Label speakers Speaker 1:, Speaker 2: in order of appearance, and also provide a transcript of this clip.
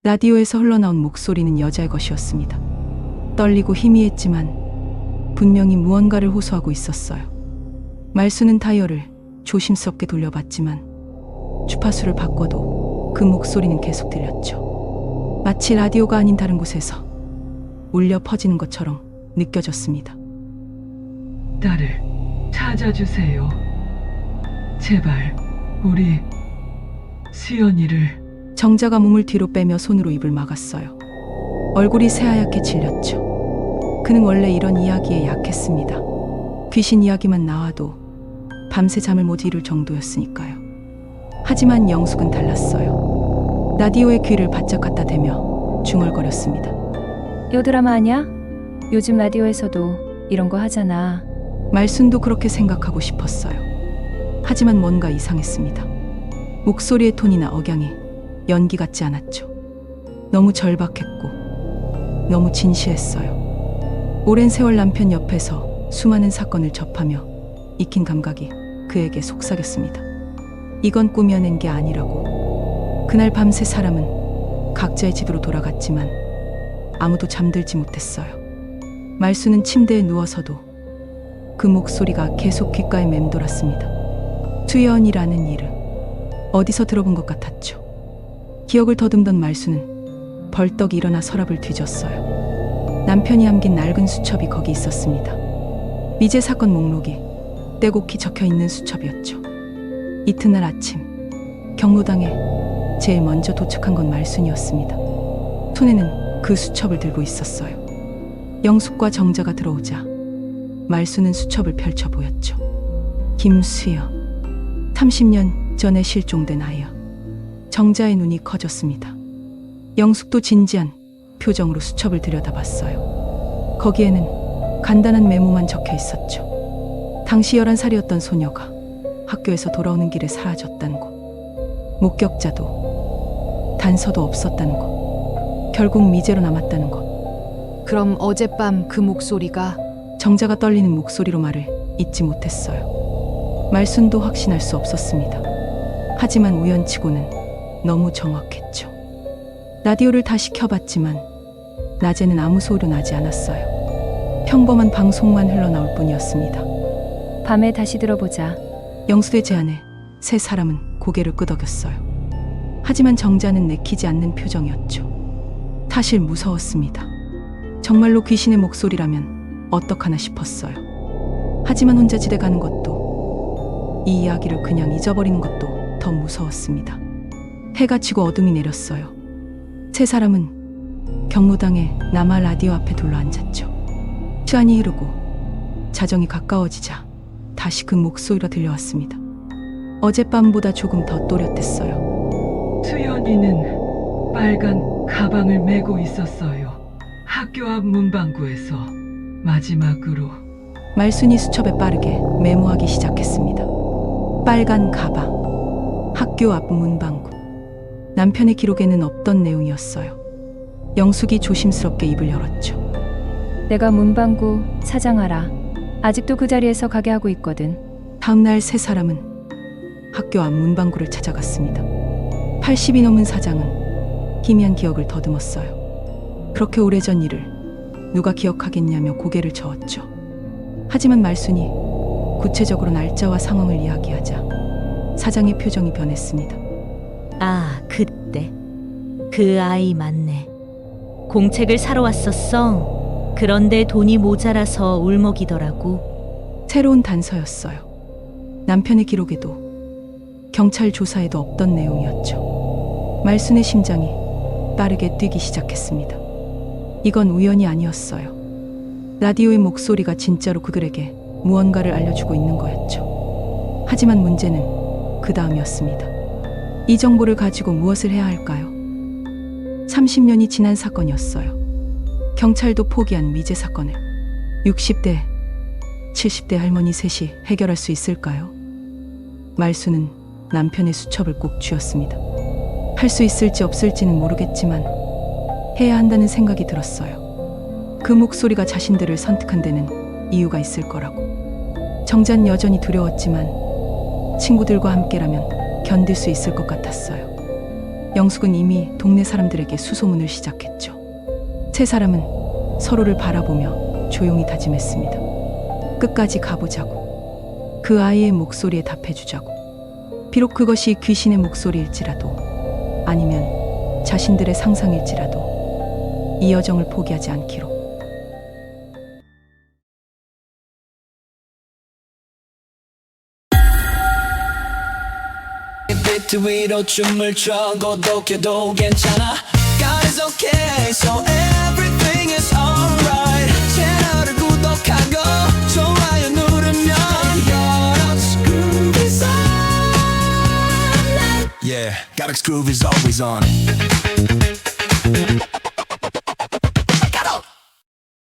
Speaker 1: 라디오에서 흘러나온 목소리는 여자의 것이었습니다. 떨리고 희미했지만 분명히 무언가를 호소하고 있었어요. 말수는 다이얼을 조심스럽게 돌려봤지만 주파수를 바꿔도 그 목소리는 계속 들렸죠. 마치 라디오가 아닌 다른 곳에서 울려 퍼지는 것처럼 느껴졌습니다.
Speaker 2: 딸을 찾아주세요. 제발 우리 수연이를.
Speaker 1: 정자가 몸을 뒤로 빼며 손으로 입을 막았어요. 얼굴이 새하얗게 질렸죠. 그는 원래 이런 이야기에 약했습니다. 귀신 이야기만 나와도 밤새 잠을 못 이룰 정도였으니까요. 하지만 영숙은 달랐어요. 라디오의 귀를 바짝 갖다 대며 중얼거렸습니다.
Speaker 3: 요 드라마 아냐? 요즘 라디오에서도 이런 거 하잖아.
Speaker 1: 말순도 그렇게 생각하고 싶었어요. 하지만 뭔가 이상했습니다. 목소리의 톤이나 억양이 연기 같지 않았죠. 너무 절박했고 너무 진시했어요. 오랜 세월 남편 옆에서 수많은 사건을 접하며 익힌 감각이 그에게 속삭였습니다. 이건 꾸며낸 게 아니라고. 그날 밤새 사람은 각자의 집으로 돌아갔지만 아무도 잠들지 못했어요. 말수는 침대에 누워서도 그 목소리가 계속 귓가에 맴돌았습니다. 수연이라는 이름, 어디서 들어본 것 같았죠. 기억을 더듬던 말수는 벌떡 일어나 서랍을 뒤졌어요. 남편이 남긴 낡은 수첩이 거기 있었습니다. 미제 사건 목록이 떼곡히 적혀있는 수첩이었죠. 이튿날 아침 경로당에 제일 먼저 도착한 건 말순이었습니다. 손에는 그 수첩을 들고 있었어요. 영숙과 정자가 들어오자 말수는 수첩을 펼쳐 보였죠. 김수연, 30년 전에 실종된 아이요. 정자의 눈이 커졌습니다. 영숙도 진지한 표정으로 수첩을 들여다봤어요. 거기에는 간단한 메모만 적혀 있었죠. 당시 11살이었던 소녀가 학교에서 돌아오는 길에 사라졌다는 것, 목격자도 단서도 없었다는 것, 결국 미제로 남았다는 것.
Speaker 4: 그럼 어젯밤 그 목소리가
Speaker 1: 정자가 떨리는 목소리로 말을 잇지 못했어요. 말순도 확신할 수 없었습니다. 하지만 우연치고는 너무 정확했죠. 라디오를 다시 켜봤지만 낮에는 아무 소리도 나지 않았어요. 평범한 방송만 흘러나올 뿐이었습니다.
Speaker 3: 밤에 다시 들어보자.
Speaker 1: 영수의 제안에 세 사람은 고개를 끄덕였어요. 하지만 정자는 내키지 않는 표정이었죠. 사실 무서웠습니다. 정말로 귀신의 목소리라면 어떡하나 싶었어요. 하지만 혼자 집에 가는 것도, 이 이야기를 그냥 잊어버리는 것도 더 무서웠습니다. 해가 지고 어둠이 내렸어요. 세 사람은 경로당의 남아 라디오 앞에 둘러앉았죠. 시간이 흐르고 자정이 가까워지자 다시 그 목소리가 들려왔습니다. 어젯밤보다 조금 더 또렷했어요.
Speaker 2: 수연이는 빨간 가방을 메고 있었어요. 학교 앞 문방구에서 마지막으로.
Speaker 1: 말순이 수첩에 빠르게 메모하기 시작했습니다. 빨간 가방, 학교 앞 문방구. 남편의 기록에는 없던 내용이었어요. 영숙이 조심스럽게 입을 열었죠.
Speaker 3: 내가 문방구 사장 알아. 아직도 그 자리에서 가게 하고 있거든.
Speaker 1: 다음날 세 사람은 학교 앞 문방구를 찾아갔습니다. 80이 넘은 사장은 희미한 기억을 더듬었어요. 그렇게 오래전 일을 누가 기억하겠냐며 고개를 저었죠. 하지만 말순이 구체적으로 날짜와 상황을 이야기하자 사장의 표정이 변했습니다.
Speaker 5: 아, 그때. 그 아이 맞네. 공책을 사러 왔었어. 그런데 돈이 모자라서 울먹이더라고.
Speaker 1: 새로운 단서였어요. 남편의 기록에도 경찰 조사에도 없던 내용이었죠. 말순의 심장이 빠르게 뛰기 시작했습니다. 이건 우연이 아니었어요. 라디오의 목소리가 진짜로 그들에게 무언가를 알려주고 있는 거였죠. 하지만 문제는 그 다음이었습니다. 이 정보를 가지고 무엇을 해야 할까요? 30년이 지난 사건이었어요. 경찰도 포기한 미제 사건을 60대, 70대 할머니 셋이 해결할 수 있을까요? 말수는 남편의 수첩을 꼭 쥐었습니다. 할 수 있을지 없을지는 모르겠지만 해야 한다는 생각이 들었어요. 그 목소리가 자신들을 선택한 데는 이유가 있을 거라고. 정자는 여전히 두려웠지만 친구들과 함께라면 견딜 수 있을 것 같았어요. 영숙은 이미 동네 사람들에게 수소문을 시작했죠. 세 사람은 서로를 바라보며 조용히 다짐했습니다. 끝까지 가보자고. 그 아이의 목소리에 답해주자고. 비록 그것이 귀신의 목소리일지라도, 아니면 자신들의 상상일지라도 이 여정을 포기하지 않기로.
Speaker 6: 비트 위로 춤을 춰 고독해도 괜찮아. God is okay, so everything is alright. 채널을 구독하고 좋아요 누르면 God's groove is on. Yeah, God's groove is always on.